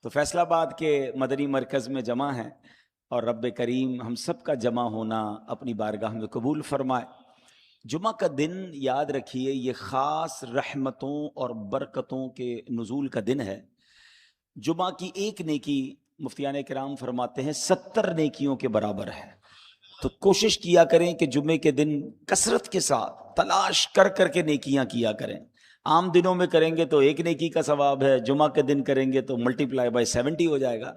تو فیصل آباد کے مدنی مرکز میں جمع ہیں اور رب کریم ہم سب کا جمع ہونا اپنی بارگاہ میں قبول فرمائے۔ جمعہ کا دن یاد رکھیے یہ خاص رحمتوں اور برکتوں کے نزول کا دن ہے۔ جمعہ کی ایک نیکی مفتیان کرام فرماتے ہیں 70 نیکیوں کے برابر ہے۔ تو کوشش کیا کریں کہ جمعے کے دن کثرت کے ساتھ تلاش کر کر کے نیکیاں کیا کریں۔ عام دنوں میں کریں گے تو ایک نیکی کا ثواب ہے، جمعہ کے دن کریں گے تو ملٹی پلائی بائی 70 ہو جائے گا۔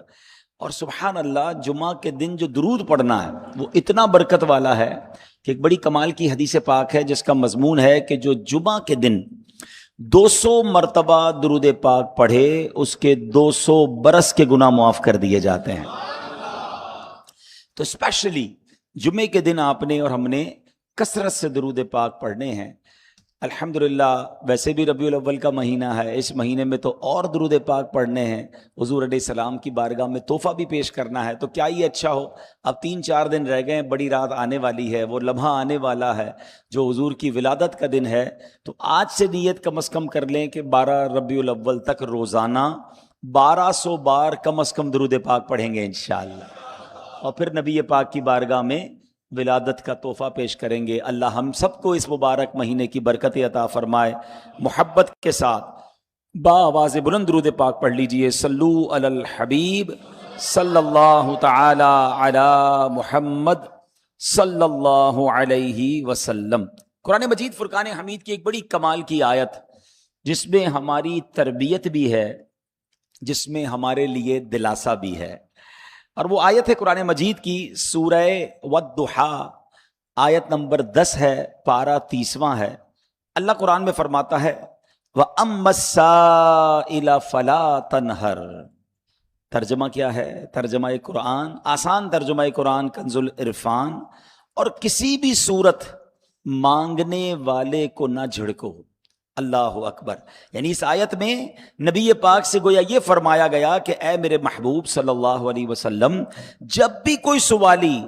اور سبحان اللہ جمعہ کے دن جو درود پڑھنا ہے وہ اتنا برکت والا ہے کہ ایک بڑی کمال کی حدیث پاک ہے جس کا مضمون ہے کہ جو جمعہ کے دن 200 مرتبہ درود پاک پڑھے اس کے 200 برس کے گناہ معاف کر دیے جاتے ہیں۔ تو اسپیشلی جمعے کے دن آپ نے اور ہم نے کثرت سے درود پاک پڑھنے ہیں۔ الحمدللہ ویسے بھی ربیع الاول کا مہینہ ہے، اس مہینے میں تو اور درود پاک پڑھنے ہیں، حضور علیہ السلام کی بارگاہ میں تحفہ بھی پیش کرنا ہے۔ تو کیا یہ اچھا ہو، اب 3-4 دن رہ گئے، بڑی رات آنے والی ہے، وہ لمحہ آنے والا ہے جو حضور کی ولادت کا دن ہے۔ تو آج سے نیت کم از کم کر لیں کہ 12 ربیع الاول تک روزانہ 1200 بار کم از کم درود پاک پڑھیں گے انشاءاللہ، اور پھر نبی پاک کی بارگاہ میں ولادت کا تحفہ پیش کریں گے۔ اللہ ہم سب کو اس مبارک مہینے کی برکت عطا فرمائے۔ محبت کے ساتھ با آواز بلند درود پاک پڑھ لیجئے۔ صلو علی الحبیب صلی اللہ تعالی علی محمد صلی اللہ علیہ وسلم۔ قرآن مجید فرقان حمید کی ایک بڑی کمال کی آیت جس میں ہماری تربیت بھی ہے، جس میں ہمارے لیے دلاسا بھی ہے، اور وہ آیت ہے قرآن مجید کی سورہ والضحیٰ، آیت نمبر 10 ہے، پارہ 30واں ہے۔ اللہ قرآن میں فرماتا ہے وَأَمَّا السَّائِلَ فَلَا تَنْهَرْ۔ ترجمہ کیا ہے؟ ترجمہ قرآن، آسان ترجمہ قرآن کنز العرفان، اور کسی بھی صورت مانگنے والے کو نہ جھڑکو۔ اللہ اکبر، یعنی اس آیت میں نبی پاک سے گویا یہ فرمایا گیا کہ اے میرے محبوب صلی اللہ علیہ وسلم، جب بھی کوئی سوالی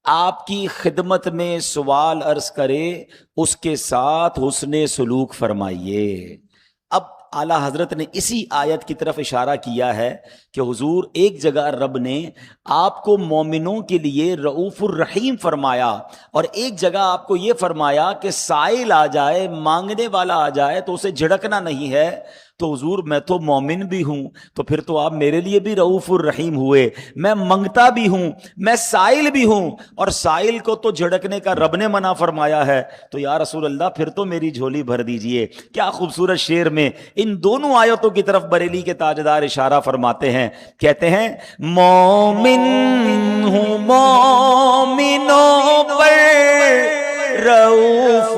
آپ کی خدمت میں سوال عرض کرے اس کے ساتھ حسن سلوک فرمائیے۔ اب اعلیٰ حضرت نے اسی آیت کی طرف اشارہ کیا ہے کہ حضور ایک جگہ رب نے آپ کو مومنوں کے لیے رؤوف الرحیم فرمایا، اور ایک جگہ آپ کو یہ فرمایا کہ سائل آ جائے، مانگنے والا آ جائے تو اسے جھڑکنا نہیں ہے۔ تو حضور میں تو مومن بھی ہوں، تو پھر تو آپ میرے لیے بھی رؤوف الرحیم ہوئے، میں منگتا بھی ہوں، میں سائل بھی ہوں، اور سائل کو تو جھڑکنے کا رب نے منع فرمایا ہے، تو یا رسول اللہ پھر تو میری جھولی بھر دیجئے۔ کیا خوبصورت شعر میں ان دونوں آیتوں کی طرف بریلی کے تاجدار اشارہ فرماتے ہیں، کہتے ہیں مومن ہوں مومنوں پر رؤوف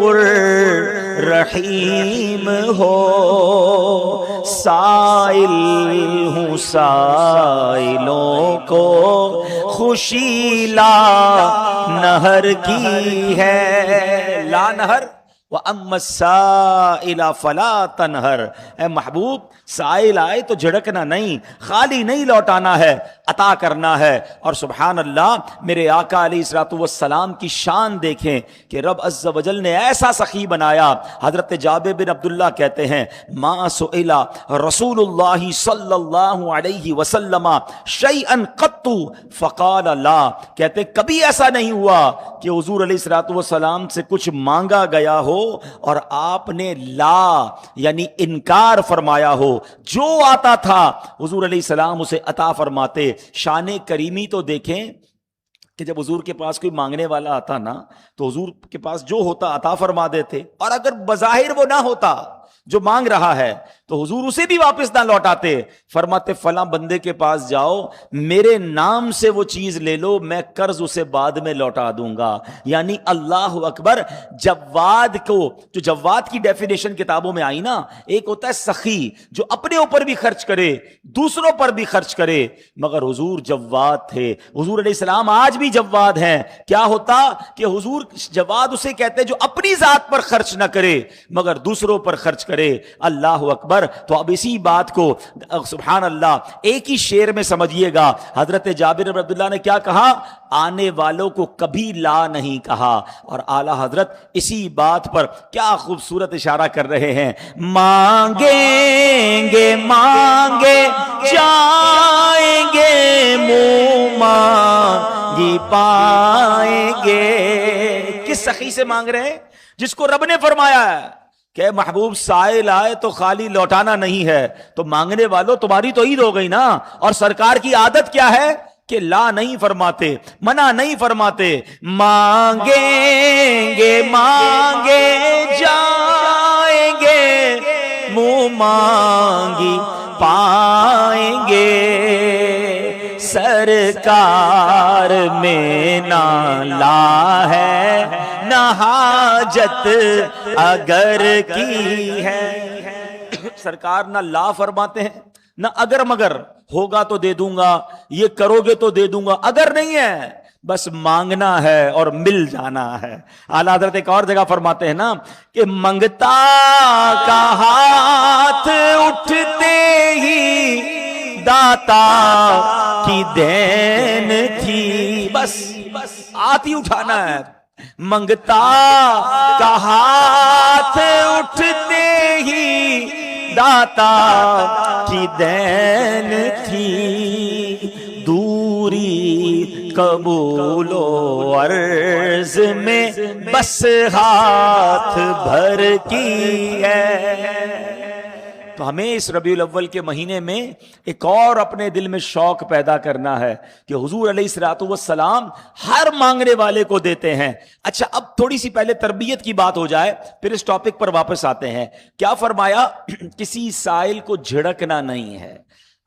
رحیم ہو، سائل ہوں سائلوں کو خوشی لا نہر کی ہے، لا نہر وَأَمَّا السَّائِلَ فَلَا تَنْهَرْ۔ اے محبوب سائل آئے تو جھڑکنا نہیں، خالی نہیں لوٹانا ہے، عطا کرنا ہے۔ اور سبحان اللہ میرے آقا علیہ الصلوۃ والسلام کی شان دیکھیں کہ رب عز و جل نے ایسا سخی بنایا۔ حضرت جابر بن عبداللہ کہتے ہیں ما سئل رسول اللہ صلی اللہ علیہ وسلم شیئا قط فقال لا، کہتے کبھی ایسا نہیں ہوا کہ حضور علیہ الصلوۃ والسلام سے کچھ مانگا گیا ہو اور آپ نے لا یعنی انکار فرمایا ہو، جو آتا تھا حضور علیہ السلام اسے عطا فرماتے۔ شان کریمی تو دیکھیں کہ جب حضور کے پاس کوئی مانگنے والا آتا نا تو حضور کے پاس جو ہوتا عطا فرما دیتے، اور اگر بظاہر وہ نہ ہوتا جو مانگ رہا ہے تو حضور اسے بھی واپس نہ لوٹاتے، فرماتے فلاں بندے کے پاس جاؤ، میرے نام سے وہ چیز لے لو، میں قرض اسے بعد میں لوٹا دوں گا۔ یعنی اللہ اکبر، جواد کو، جو جواد کی ڈیفینیشن کتابوں میں آئی نا، ایک ہوتا ہے سخی جو اپنے اوپر بھی خرچ کرے دوسروں پر بھی خرچ کرے، مگر حضور جواد تھے۔ حضور علیہ السلام آج بھی جواد ہیں۔ کیا ہوتا کہ حضور جواد اسے کہتے جو اپنی ذات پر خرچ نہ کرے مگر دوسروں پر خرچ کرے۔ اللہ اکبر۔ تو اب اسی بات کو سبحان اللہ ایک ہی شعر میں سمجھیے گا، حضرت جابر بن عبداللہ نے کیا کہا؟ آنے والوں کو کبھی لا نہیں کہا، اور اعلیٰ حضرت اسی بات پر کیا خوبصورت اشارہ کر رہے ہیں، مانگیں گے مانگے جان پائیں گے. کس سخی سے مانگ رہے ہیں؟ جس کو رب نے فرمایا ہے کہ محبوب سائل آئے تو خالی لوٹانا نہیں ہے. تو مانگنے والوں تمہاری تو عید ہو گئی نا. اور سرکار کی عادت کیا ہے کہ لا نہیں فرماتے, منع نہیں فرماتے. مانگیں گے مانگے جائیں گے, منہ مانگی پائیں گے. سرکار میں نہ لا ہے نہ حاجت اگر کی ہے. سرکار نہ لا فرماتے ہیں نہ اگر مگر. ہوگا تو دے دوں گا, یہ کرو گے تو دے دوں گا, اگر نہیں ہے بس مانگنا ہے اور مل جانا ہے. اعلیٰ حضرت ایک اور جگہ فرماتے ہیں نا کہ منگتا کا ہاتھ اٹھتے ہی داتا کی دین تھی. بس ہاتھ ہی اٹھانا ہے. منگتا کا ہاتھ اٹھتے ہی داتا کی دین تھی. دوری قبول و عرض میں بس ہاتھ بھر کی ہے. تو ہمیں اس ربیع الاول کے مہینے میں ایک اور اپنے دل میں شوق پیدا کرنا ہے کہ حضور علیہ الصلوۃ والسلام ہر مانگنے والے کو دیتے ہیں. اچھا, اب تھوڑی سی پہلے تربیت کی بات ہو جائے, پھر اس ٹاپک پر واپس آتے ہیں. کیا فرمایا؟ کسی سائل کو جھڑکنا نہیں ہے.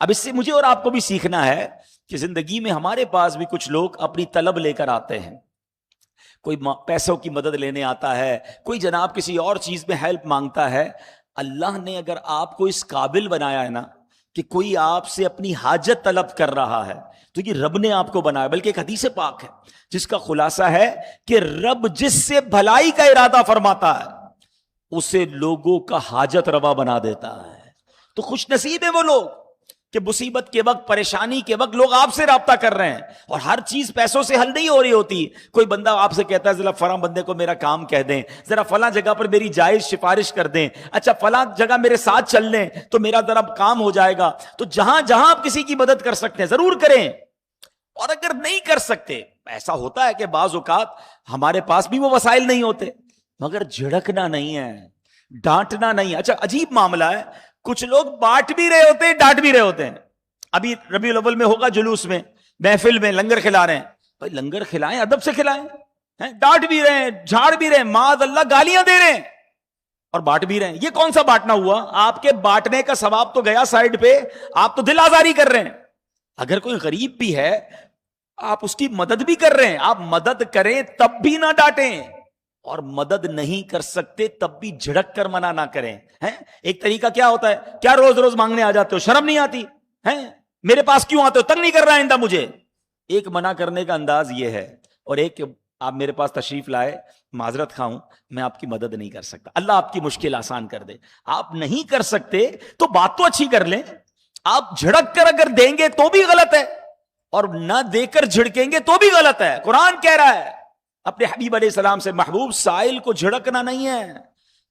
اب اس سے مجھے اور آپ کو بھی سیکھنا ہے کہ زندگی میں ہمارے پاس بھی کچھ لوگ اپنی طلب لے کر آتے ہیں. کوئی پیسوں کی مدد لینے آتا ہے, کوئی جناب کسی اور چیز میں ہیلپ مانگتا ہے. اللہ نے اگر آپ کو اس قابل بنایا ہے نا کہ کوئی آپ سے اپنی حاجت طلب کر رہا ہے, تو یہ رب نے آپ کو بنایا. بلکہ ایک حدیث پاک ہے جس کا خلاصہ ہے کہ رب جس سے بھلائی کا ارادہ فرماتا ہے اسے لوگوں کا حاجت روا بنا دیتا ہے. تو خوش نصیب ہیں وہ لوگ کہ مصیبت کے وقت, پریشانی کے وقت لوگ آپ سے رابطہ کر رہے ہیں. اور ہر چیز پیسوں سے حل نہیں ہو رہی ہوتی. کوئی بندہ آپ سے کہتا ہے ذرا فلاں بندے کو میرا کام کہہ دیں, ذرا فلاں جگہ پر میری جائز سفارش کر دیں, اچھا فلاں جگہ میرے ساتھ چل لیں تو میرا ذرا کام ہو جائے گا. تو جہاں جہاں آپ کسی کی مدد کر سکتے ہیں ضرور کریں. اور اگر نہیں کر سکتے, ایسا ہوتا ہے کہ بعض اوقات ہمارے پاس بھی وہ وسائل نہیں ہوتے, مگر جھڑکنا نہیں ہے, ڈانٹنا نہیں. اچھا, عجیب معاملہ ہے, کچھ لوگ بانٹ بھی رہے ہوتے ہیں, ڈانٹ بھی رہے ہوتے ہیں. ابھی ربیع الاول میں ہوگا جلوس میں, محفل میں لنگر کھلا رہے ہیں. بھائی لنگر کھلائیں, ادب سے کھلائیں. ڈانٹ بھی رہے ہیں, جھاڑ بھی رہے ہیں, معاذ اللہ گالیاں دے رہے ہیں اور بانٹ بھی رہے ہیں. یہ کون سا بانٹنا ہوا؟ آپ کے بانٹنے کا ثواب تو گیا سائڈ پہ, آپ تو دل آزاری کر رہے ہیں. اگر کوئی غریب بھی ہے آپ اس کی مدد بھی کر رہے ہیں. آپ مدد کریں تب بھی نہ ڈانٹیں, اور مدد نہیں کر سکتے تب بھی جھڑک کر منع نہ کریں. ایک طریقہ کیا ہوتا ہے, کیا روز روز مانگنے آ جاتے ہو, شرم نہیں آتی ہے, میرے پاس کیوں آتے ہو, تنگ نہیں کر رہا آئندہ مجھے. ایک منع کرنے کا انداز یہ ہے, اور ایک آپ میرے پاس تشریف لائے, معذرت خواہ ہوں میں آپ کی مدد نہیں کر سکتا, اللہ آپ کی مشکل آسان کر دے. آپ نہیں کر سکتے تو بات تو اچھی کر لیں. آپ جھڑک کر اگر دیں گے تو بھی غلط ہے, اور نہ دے کر جھڑکیں گے تو بھی غلط ہے. قرآن کہہ رہا ہے اپنے حبیب علیہ السلام سے, محبوب سائل کو جھڑکنا نہیں ہے.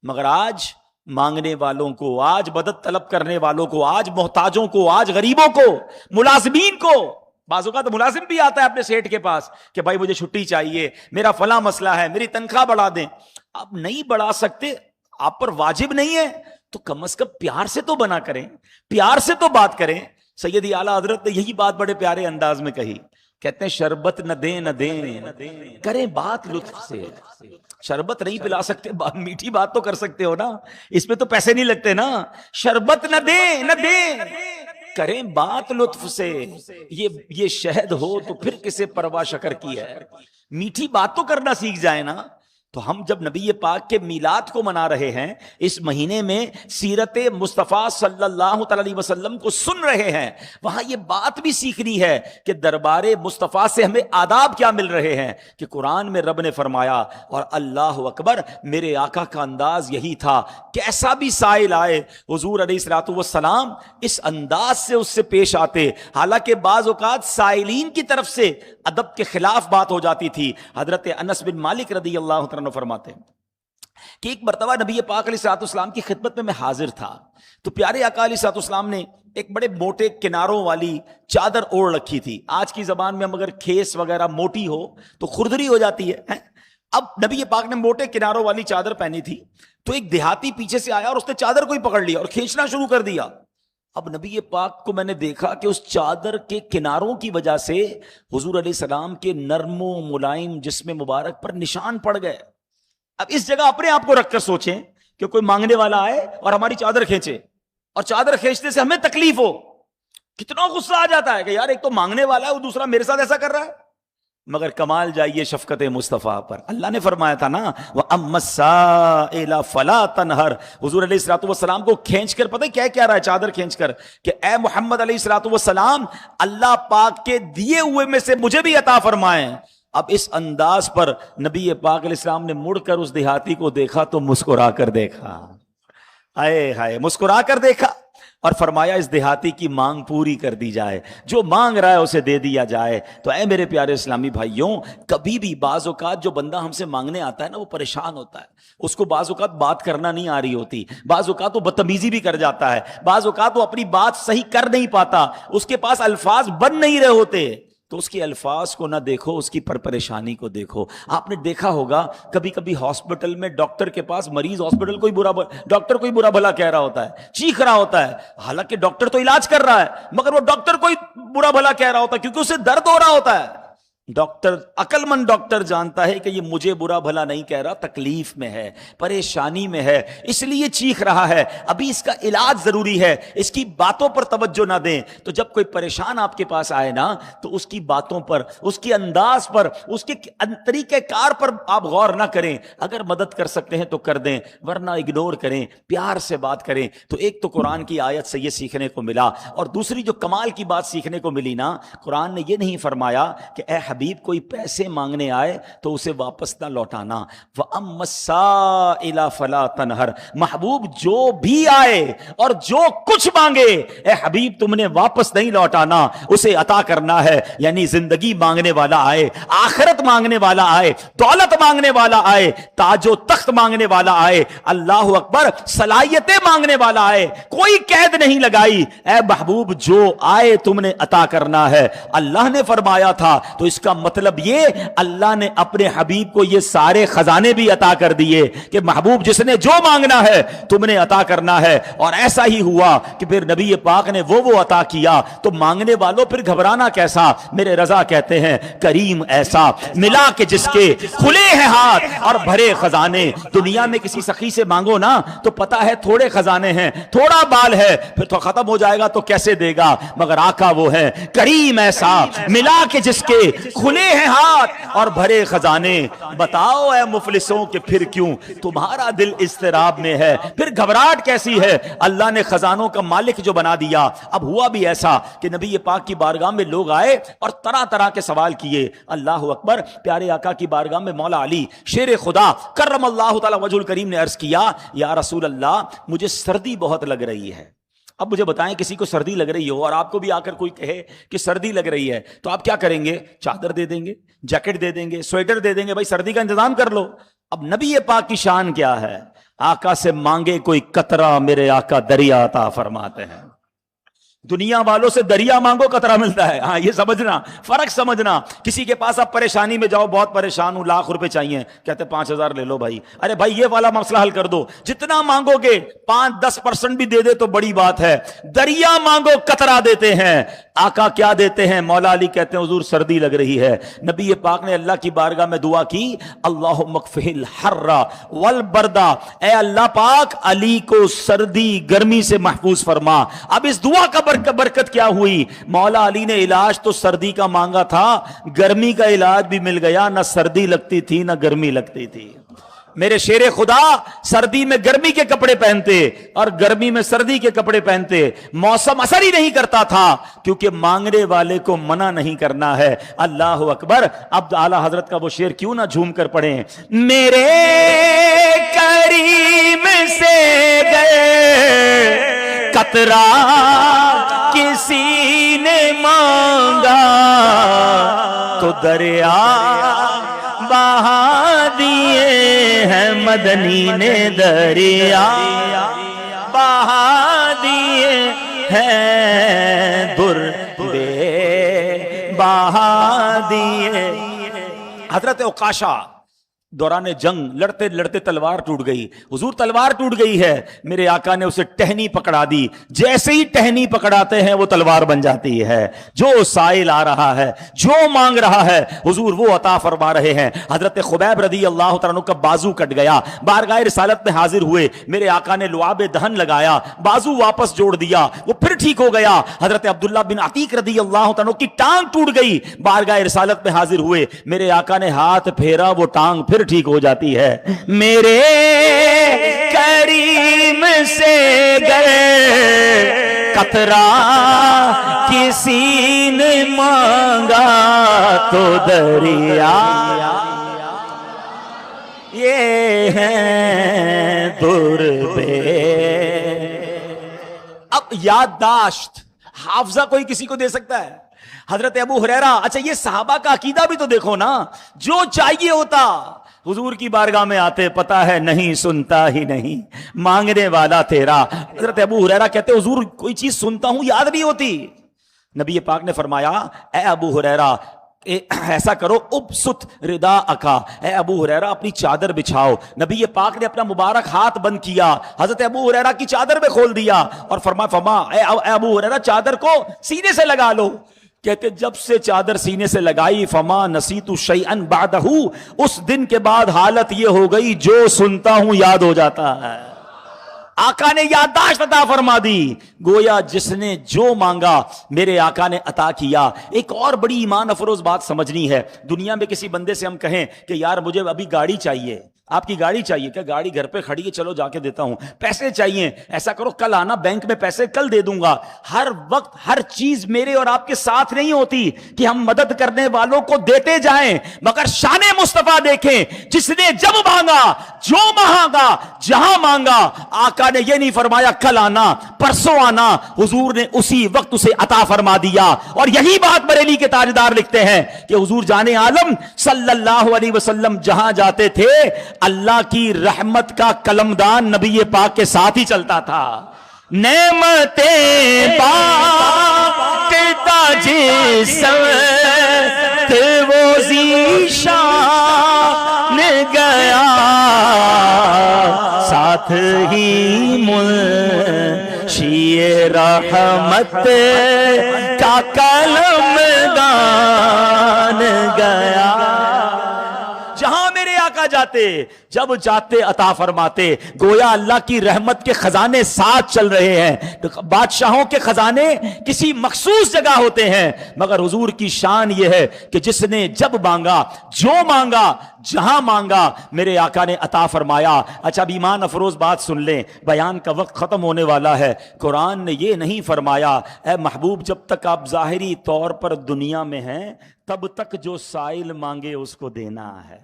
مگر آج مانگنے والوں کو, آج مدد طلب کرنے والوں کو, آج محتاجوں کو, آج غریبوں کو, ملازمین کو, بعض اوقات تو ملازم بھی آتا ہے اپنے سیٹ کے پاس کہ بھائی مجھے چھٹی چاہیے, میرا فلاں مسئلہ ہے, میری تنخواہ بڑھا دیں. آپ نہیں بڑھا سکتے, آپ پر واجب نہیں ہے, تو کم از کم پیار سے تو بنا کریں, پیار سے تو بات کریں. سیدی اعلیٰ حضرت نے یہی بات بڑے پیارے انداز میں کہی, کہتے ہیں شربت نہ دیں نہ دیں, کریں بات لطف سے. شربت نہیں پلا سکتے, میٹھی بات تو کر سکتے ہو نا, اس میں تو پیسے نہیں لگتے نا. شربت نہ دیں نہ دیں, کریں بات لطف سے. یہ شہد ہو تو پھر کسے پرواہ شکر کی ہے. میٹھی بات تو کرنا سیکھ جائے نا. تو ہم جب نبی پاک کے میلاد کو منا رہے ہیں اس مہینے میں, سیرت مصطفیٰ صلی اللہ علیہ وسلم کو سن رہے ہیں, وہاں یہ بات بھی سیکھنی ہے کہ دربار مصطفیٰ سے ہمیں آداب کیا مل رہے ہیں. کہ قرآن میں رب نے فرمایا, اور اللہ اکبر, میرے آقا کا انداز یہی تھا, کیسا بھی سائل آئے حضور علیہ الصلوۃ والسلام اس انداز سے اس سے پیش آتے. حالانکہ بعض اوقات سائلین کی طرف سے ادب کے خلاف بات ہو جاتی تھی. حضرت انس بن مالک رضی اللہ عنہ فرماتے ہیں کہ ایک مرتبہ نبی پاک علیہ الصلوۃ والسلام کی خدمت میں حاضر تھا, تو پیارے آقا علیہ الصلوۃ والسلام نے ایک بڑے موٹے کناروں والی چادر اوڑھ رکھی تھی. آج کی زبان میں ہم اگر کھیس وغیرہ موٹی ہو تو خردری ہو جاتی ہے. اب نبی پاک نے موٹے کناروں والی چادر پہنی تھی, تو ایک دیہاتی پیچھے سے آیا اور اس نے چادر کو ہی پکڑ لیا اور کھینچنا شروع کر دیا. اب نبی پاک کو میں نے دیکھا کہ اس چادر کے کناروں کی وجہ سے حضور علیہ السلام کے نرم و ملائم جسم مبارک پر نشان پڑ گئے. اب اس جگہ اپنے آپ کو رکھ کر سوچیں کہ کوئی مانگنے والا آئے اور ہماری چادر کھینچے, اور چادر کھینچنے سے ہمیں تکلیف ہو, کتنا غصہ آ جاتا ہے کہ یار ایک تو مانگنے والا ہے, وہ دوسرا میرے ساتھ ایسا کر رہا ہے. مگر کمال جائیے شفقت مصطفیٰ پر. اللہ نے فرمایا تھا نا وَأَمَّا السَّائِلَ فَلَا تَنْهَرْ. حضور علیہ الصلوۃ والسلام کو کھینچ کر پتہ کیا رہا ہے چادر کھینچ کر, کہ اے محمد علیہ الصلوۃ والسلام اللہ پاک کے دیے ہوئے میں سے مجھے بھی عطا فرمائیں. اب اس انداز پر نبی پاک علیہ السلام نے مڑ کر اس دیہاتی کو دیکھا تو مسکرا کر دیکھا, ہائے ہائے مسکرا کر دیکھا, اور فرمایا اس دیہاتی کی مانگ پوری کر دی جائے, جو مانگ رہا ہے اسے دے دیا جائے. تو اے میرے پیارے اسلامی بھائیوں, کبھی بھی بعض اوقات جو بندہ ہم سے مانگنے آتا ہے نا وہ پریشان ہوتا ہے, اس کو بعض اوقات بات کرنا نہیں آ رہی ہوتی, بعض اوقات وہ بدتمیزی بھی کر جاتا ہے, بعض اوقات وہ اپنی بات صحیح کر نہیں پاتا, اس کے پاس الفاظ بن نہیں رہے ہوتے. تو اس کے الفاظ کو نہ دیکھو, اس کی پریشانی کو دیکھو. آپ نے دیکھا ہوگا کبھی کبھی ہاسپٹل میں ڈاکٹر کے پاس مریض ہاسپٹل کو ہی ڈاکٹر کو ہی برا بھلا کہہ رہا ہوتا ہے, چیخ رہا ہوتا ہے, حالانکہ ڈاکٹر تو علاج کر رہا ہے مگر وہ ڈاکٹر کو ہی برا بھلا کہہ رہا ہوتا ہے کیونکہ اسے درد ہو رہا ہوتا ہے. ڈاکٹر عقل مند ڈاکٹر جانتا ہے کہ یہ مجھے برا بھلا نہیں کہہ رہا, تکلیف میں ہے, پریشانی میں ہے, اس لیے چیخ رہا ہے, ابھی اس کا علاج ضروری ہے, اس کی باتوں پر توجہ نہ دیں. تو جب کوئی پریشان آپ کے پاس آئے نا تو اس کی باتوں پر, اس کے انداز پر, اس کے طریقہ کار پر آپ غور نہ کریں. اگر مدد کر سکتے ہیں تو کر دیں, ورنہ اگنور کریں, پیار سے بات کریں. تو ایک تو قرآن کی آیت سے یہ سیکھنے کو ملا, اور دوسری جو کمال کی بات سیکھنے کو ملی نا, قرآن نے یہ نہیں فرمایا کہ اے حبیب کوئی پیسے مانگنے آئے تو اسے واپس نہ لوٹانا. وَأَمَّا السَّائِلَ فَلَا تَنْهَرْ. محبوب جو بھی آئے اور جو کچھ مانگے اے حبیب تم نے واپس نہیں لوٹانا, اسے عطا کرنا ہے. یعنی زندگی مانگنے والا آئے, آخرت مانگنے والا آئے, دولت مانگنے والا آئے, تاج و تخت مانگنے والا آئے, اللہ اکبر, صلاحیتیں مانگنے والا آئے, کوئی قید نہیں لگائی. اے محبوب جو آئے تم نے عطا کرنا ہے. اللہ نے فرمایا تھا تو اس کا مطلب یہ اللہ نے اپنے حبیب کو یہ سارے خزانے بھی عطا کر دیے کہ محبوب جس نے جو مانگنا ہے تم نے عطا کرنا ہے. اور ایسا ہی ہوا کہ پھر نبی پاک نے وہ عطا کیا. تو مانگنے والوں پھر گھبرانا کیسا؟ میرے رضا کہتے ہیں کریم ایسا ملا کہ جس کے کھلے ہیں ہاتھ اور بھرے خزانے. دنیا میں کسی سخی سے مانگو نا تو پتا ہے تھوڑے خزانے ہیں, تھوڑا بال ہے, پھر تو ختم ہو جائے گا تو کیسے دے گا. مگر آقا وہ ہے کریم ایسا ملا کہ جس کے کھلے ہیں ہاتھ اور بھرے خزانے. بتاؤ اے مفلسوں کہ پھر کیوں تمہارا دل اضطراب میں ہے, پھر گھبراہٹ کیسی ہے؟ اللہ نے خزانوں کا مالک جو بنا دیا. اب ہوا بھی ایسا کہ نبی پاک کی بارگاہ میں لوگ آئے اور طرح طرح کے سوال کیے. اللہ اکبر, پیارے آقا کی بارگاہ میں مولا علی شیر خدا کرم اللہ تعالی وجہ الکریم نے عرض کیا یا رسول اللہ مجھے سردی بہت لگ رہی ہے. اب مجھے بتائیں کسی کو سردی لگ رہی ہو اور آپ کو بھی آ کر کوئی کہے کہ سردی لگ رہی ہے تو آپ کیا کریں گے؟ چادر دے دیں گے, جیکٹ دے دیں گے, سویٹر دے دیں گے, بھائی سردی کا انتظام کر لو. اب نبی پاک کی شان کیا ہے؟ آقا سے مانگے کوئی قطرہ میرے آقا دریا عطا فرماتے ہیں. دنیا والوں سے دریا مانگو قطرہ ملتا ہے. ہاں یہ سمجھنا, فرق سمجھنا. کسی کے پاس آپ پریشانی میں جاؤ, بہت پریشان ہوں, لاکھ روپے چاہیے, کہتے 5,000 لے لو بھائی. ارے بھائی یہ والا مسئلہ حل کر دو, جتنا مانگو گے 5-10% بھی دے دے تو بڑی بات ہے. دریا مانگو قطرہ دیتے ہیں. آقا کیا دیتے ہیں؟ مولا علی کہتے ہیں حضور سردی لگ رہی ہے. نبی پاک نے اللہ کی بارگاہ میں دعا کی اللہم اکفہ الحر والبرد, اے اللہ پاک علی کو سردی گرمی سے محفوظ فرما. اب اس دعا کا برکت کیا ہوئی؟ مولا علی نے علاج تو سردی کا مانگا تھا, گرمی کا علاج بھی مل گیا. نہ سردی لگتی تھی نہ گرمی لگتی تھی. میرے شیر خدا سردی میں گرمی کے کپڑے پہنتے اور گرمی میں سردی کے کپڑے پہنتے. موسم اثر ہی نہیں کرتا تھا کیونکہ مانگنے والے کو منع نہیں کرنا ہے. اللہ اکبر. اب اعلیٰ حضرت کا وہ شعر کیوں نہ جھوم کر پڑھیں. میرے کریم سے گئے قطرہ کسی نے مانگا تو دریا بہا دیے ہیں مدنی نے, دریا بہا دیے ہیں در بے بہا دیے. حضرت عکاشہ دوران جنگ لڑتے لڑتے تلوار ٹوٹ گئی. حضور تلوار ٹوٹ گئی ہے, میرے آقا نے اسے ٹہنی پکڑا دی. جیسے ہی ٹہنی پکڑاتے ہیں وہ تلوار بن جاتی ہے. جو سائل آ رہا ہے, جو مانگ رہا ہے, حضور وہ عطا فرما رہے ہیں. حضرت خبیب رضی اللہ تعالیٰ عنہ کا بازو کٹ گیا, بارگاہ رسالت میں حاضر ہوئے, میرے آقا نے لعاب دہن لگایا, بازو واپس جوڑ دیا, وہ پھر ٹھیک ہو گیا. حضرت عبداللہ بن عتیق رضی اللہ تعالیٰ عنہ کی ٹانگ ٹوٹ گئی, بارگاہ رسالت میں حاضر ہوئے, میرے آقا نے ہاتھ پھیرا, وہ ٹانگ پھر ٹھیک ہو جاتی ہے. میرے کریم سے گئے قطرہ کسی نے مانگا تو دریا, یہ ہے در بے. اب یادداشت حافظہ کوئی کسی کو دے سکتا ہے؟ حضرت ابو ہریرہ, اچھا یہ صحابہ کا عقیدہ بھی تو دیکھو نا, جو چاہیے ہوتا حضور کی بارگاہ میں آتے, پتا ہے نہیں سنتا ہی نہیں, مانگنے والا تیرا. حضرت ابو ہریرہ کہتے حضور کوئی چیز سنتا ہوں یاد نہیں ہوتی. نبی پاک نے فرمایا اے ابو ہریرہ ایسا کرو, ابسط ردا اکا, اے ابو ہریرہ اپنی چادر بچھاؤ. نبی پاک نے اپنا مبارک ہاتھ بند کیا, حضرت ابو ہریرہ کی چادر میں کھول دیا اور فرمایا اے ابو ہریرہ چادر کو سینے سے لگا لو. کہتے جب سے چادر سینے سے لگائی فما نسیت شیئا بعدہ, اس دن کے بعد حالت یہ ہو گئی جو سنتا ہوں یاد ہو جاتا ہے. آقا نے یادداشت عطا فرما دی, گویا جس نے جو مانگا میرے آقا نے عطا کیا. ایک اور بڑی ایمان افروز بات سمجھنی ہے. دنیا میں کسی بندے سے ہم کہیں کہ یار مجھے ابھی گاڑی چاہیے, آپ کی گاڑی چاہیے کیا؟ گاڑی گھر پہ کھڑی ہے, چلو جا کے دیتا ہوں. پیسے چاہیے, ایسا کرو کل آنا بینک میں پیسے کل دے دوں گا. ہر وقت ہر چیز میرے اور آپ کے ساتھ نہیں ہوتی کہ ہم مدد کرنے والوں کو دیتے جائیں, مگر شان مصطفیٰ دیکھیں, جس نے جب مانگا, جو مانگا, جہاں مانگا, آقا نے یہ نہیں فرمایا کل آنا پرسوں آنا, حضور نے اسی وقت اسے عطا فرما دیا. اور یہی بات بریلی کے تاجدار لکھتے ہیں کہ حضور جان عالم صلی اللہ علیہ وسلم جہاں جاتے تھے اللہ کی رحمت کا قلمدان نبی پاک کے ساتھ ہی چلتا تھا. نعمتیں پاکتا جسم وہ ذیشان گیا, ساتھ ہی منشی رحمت کا قلمدان گیا. جہاں میرے آقا جاتے, جب جاتے عطا فرماتے. گویا اللہ کی رحمت کے خزانے ساتھ چل رہے ہیں. بادشاہوں کے خزانے کسی مخصوص جگہ ہوتے ہیں, مگر حضور کی شان یہ ہے کہ جس نے جب مانگا, جو مانگا, جہاں مانگا, میرے آقا نے عطا فرمایا. اچھا اب ایمان افروز بات سن لیں, بیان کا وقت ختم ہونے والا ہے. قرآن نے یہ نہیں فرمایا اے محبوب جب تک آپ ظاہری طور پر دنیا میں ہیں تب تک جو سائل مانگے اس کو دینا ہے.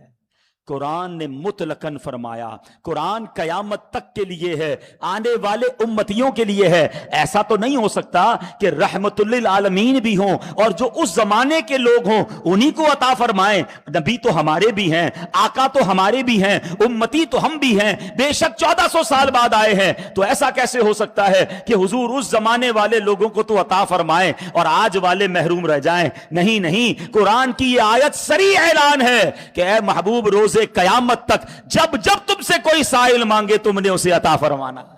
قرآن نے مطلقاً فرمایا, قرآن قیامت تک کے لیے ہے, آنے والے امتیوں کے لیے ہے. ایسا تو نہیں ہو سکتا کہ رحمت للعالمین بھی ہوں اور جو اس زمانے کے لوگ ہوں انہی کو عطا فرمائیں. نبی تو ہمارے بھی ہیں, آقا تو ہمارے بھی ہیں, امتی تو ہم بھی ہیں, بے شک 1400 سال بعد آئے ہیں. تو ایسا کیسے ہو سکتا ہے کہ حضور اس زمانے والے لوگوں کو تو عطا فرمائیں اور آج والے محروم رہ جائیں؟ نہیں نہیں, قرآن کی یہ آیت صریح اعلان ہے کہ اے محبوب روز قیامت تک جب جب تم سے کوئی سائل مانگے تم نے اسے عطا فرمانا ہے.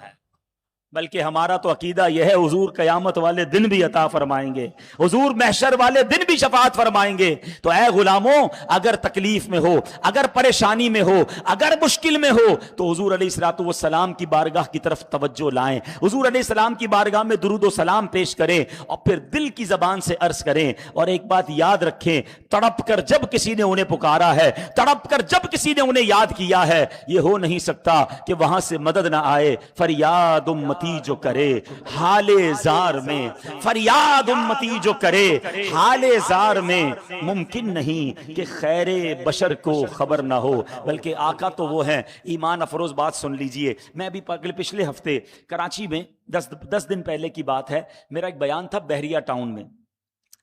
بلکہ ہمارا تو عقیدہ یہ ہے حضور قیامت والے دن بھی عطا فرمائیں گے, حضور محشر والے دن بھی شفاعت فرمائیں گے. تو اے غلاموں اگر تکلیف میں ہو, اگر پریشانی میں ہو, اگر مشکل میں ہو تو حضور علیہ الصلوۃ والسلام کی بارگاہ کی طرف توجہ لائیں, حضور علیہ السلام کی بارگاہ میں درود و سلام پیش کریں اور پھر دل کی زبان سے عرض کریں. اور ایک بات یاد رکھیں, تڑپ کر جب کسی نے انہیں پکارا ہے, تڑپ کر جب کسی نے انہیں یاد کیا ہے, یہ ہو نہیں سکتا کہ وہاں سے مدد نہ آئے. فریاد امتی جو کرے حال زار میں, فریاد امتی جو کرے حال زار میں, ممکن نہیں کہ خیر بشر کو خبر نہ ہو. بلکہ آقا تو وہ ہیں. ایمان افروز بات سن لیجئے. میں ابھی پچھلے ہفتے کراچی میں 10 دن پہلے کی بات ہے, میرا ایک بیان تھا بحریہ ٹاؤن میں.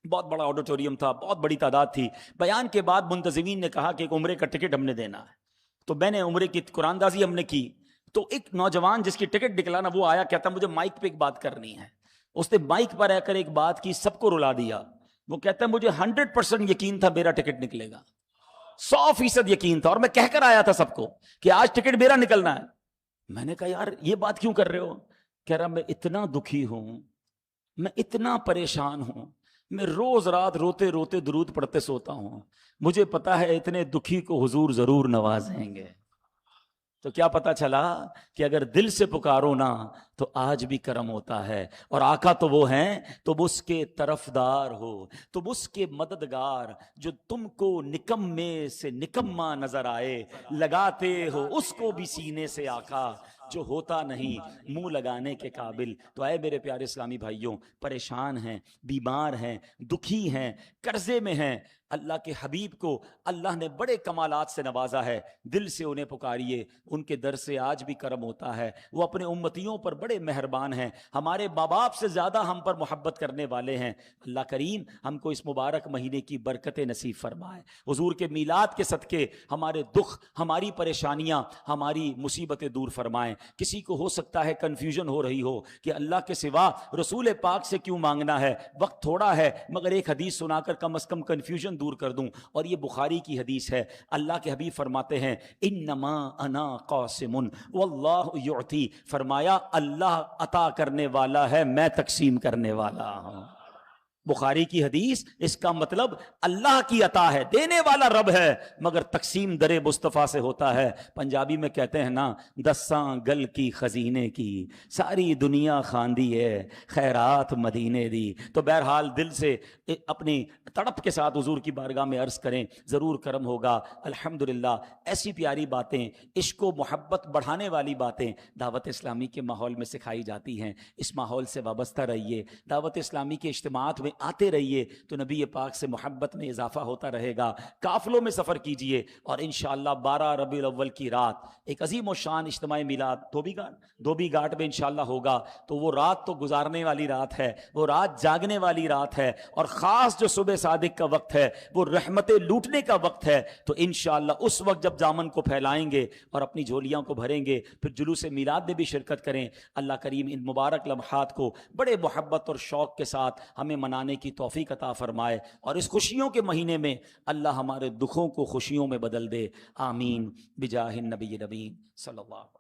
بہت بڑا آڈیٹوریم تھا, بہت بڑی تعداد تھی. بیان کے بعد منتظمین نے کہا کہ ایک عمرے کا ٹکٹ ہم نے دینا ہے. تو میں نے عمرے کی قرآن دازی ہم نے کی. تو ایک نوجوان جس کی ٹکٹ نکلا نا, وہ آیا, کہتا مجھے مائک پہ ایک بات کرنی ہے. اس نے مائک پر آ کر ایک بات کی، سب کو رلا دیا. وہ کہتا ہے مجھے 100% یقین تھا میرا ٹکٹ نکلے گا، 100% یقین تھا، اور میں کہہ کر آیا تھا سب کو کہ آج ٹکٹ میرا نکلنا ہے. میں نے کہا یار یہ بات کیوں کر رہے ہو؟ کہہ رہا میں اتنا دکھی ہوں، میں اتنا پریشان ہوں، میں روز رات روتے روتے درود پڑھتے سوتا ہوں، مجھے پتا ہے اتنے دکھی کو حضور ضرور نوازیں گے. تو کیا پتا چلا کہ اگر دل سے پکارو نا تو آج بھی کرم ہوتا ہے. اور آقا تو وہ ہیں تم اس کے طرفدار ہو، تم اس کے مددگار، جو تم کو نکمے سے نکما نظر آئے، لگاتے ہو اس کو بھی سینے سے آقا جو ہوتا نہیں منہ لگانے کے قابل. تو اے میرے پیارے اسلامی بھائیوں، پریشان ہیں، بیمار ہیں، دکھی ہیں، قرضے میں ہیں، اللہ کے حبیب کو اللہ نے بڑے کمالات سے نوازا ہے، دل سے انہیں پکاریے، ان کے در سے آج بھی کرم ہوتا ہے. وہ اپنے امتیوں پر بڑے مہربان ہیں، ہمارے ماں باپ سے زیادہ ہم پر محبت کرنے والے ہیں. اللہ کریم ہم کو اس مبارک مہینے کی برکت نصیب فرمائے. حضور کے میلاد کے صدقے ہمارے دکھ، ہماری پریشانیاں، ہماری مصیبتیں دور فرمائیں. کسی کو ہو سکتا ہے کنفیوژن ہو رہی ہو کہ اللہ کے سوا رسول پاک سے کیوں مانگنا ہے، وقت تھوڑا ہے، مگر ایک حدیث سنا کر کم از کم کنفیوژن دور کر دوں. اور یہ بخاری کی حدیث ہے. اللہ کے حبیب فرماتے ہیں انما انا قاسم واللہ یعطی، فرمایا اللہ عطا کرنے والا ہے، میں تقسیم کرنے والا ہوں. بخاری کی حدیث، اس کا مطلب اللہ کی عطا ہے، دینے والا رب ہے، مگر تقسیم در مصطفیٰ سے ہوتا ہے. پنجابی میں کہتے ہیں نا، دساں گل کی خزینے کی ساری دنیا خاندی ہے، خیرات مدینے دی. تو بہرحال دل سے اپنی تڑپ کے ساتھ حضور کی بارگاہ میں عرض کریں، ضرور کرم ہوگا. الحمدللہ ایسی پیاری باتیں، عشق و محبت بڑھانے والی باتیں دعوت اسلامی کے ماحول میں سکھائی جاتی ہیں. اس ماحول سے وابستہ رہیے، دعوت اسلامی کے اجتماعات میں آتے رہیے تو نبی پاک سے محبت میں اضافہ ہوتا رہے گا. قافلوں میں سفر کیجئے، اور انشاءاللہ 12 ربیع الاول کی رات ایک عظیم و شان اجتماع میلاد دھوبی گھاٹ میں انشاءاللہ ہوگا. تو وہ رات تو گزارنے والی رات ہے، وہ رات جاگنے والی رات ہے، اور خاص جو صبح صادق کا وقت ہے وہ رحمتیں لوٹنے کا وقت ہے. تو انشاءاللہ اس وقت جب دامن کو پھیلائیں گے اور اپنی جھولیاں کو بھریں گے، پھر جلوس میلاد میں بھی شرکت کریں. اللہ کریم ان مبارک لمحات کو بڑے محبت اور شوق کے ساتھ ہمیں منانے کی توفیق عطا فرمائے، اور اس خوشیوں کے مہینے میں اللہ ہمارے دکھوں کو خوشیوں میں بدل دے. آمین بجاہ النبی نبی صلی اللہ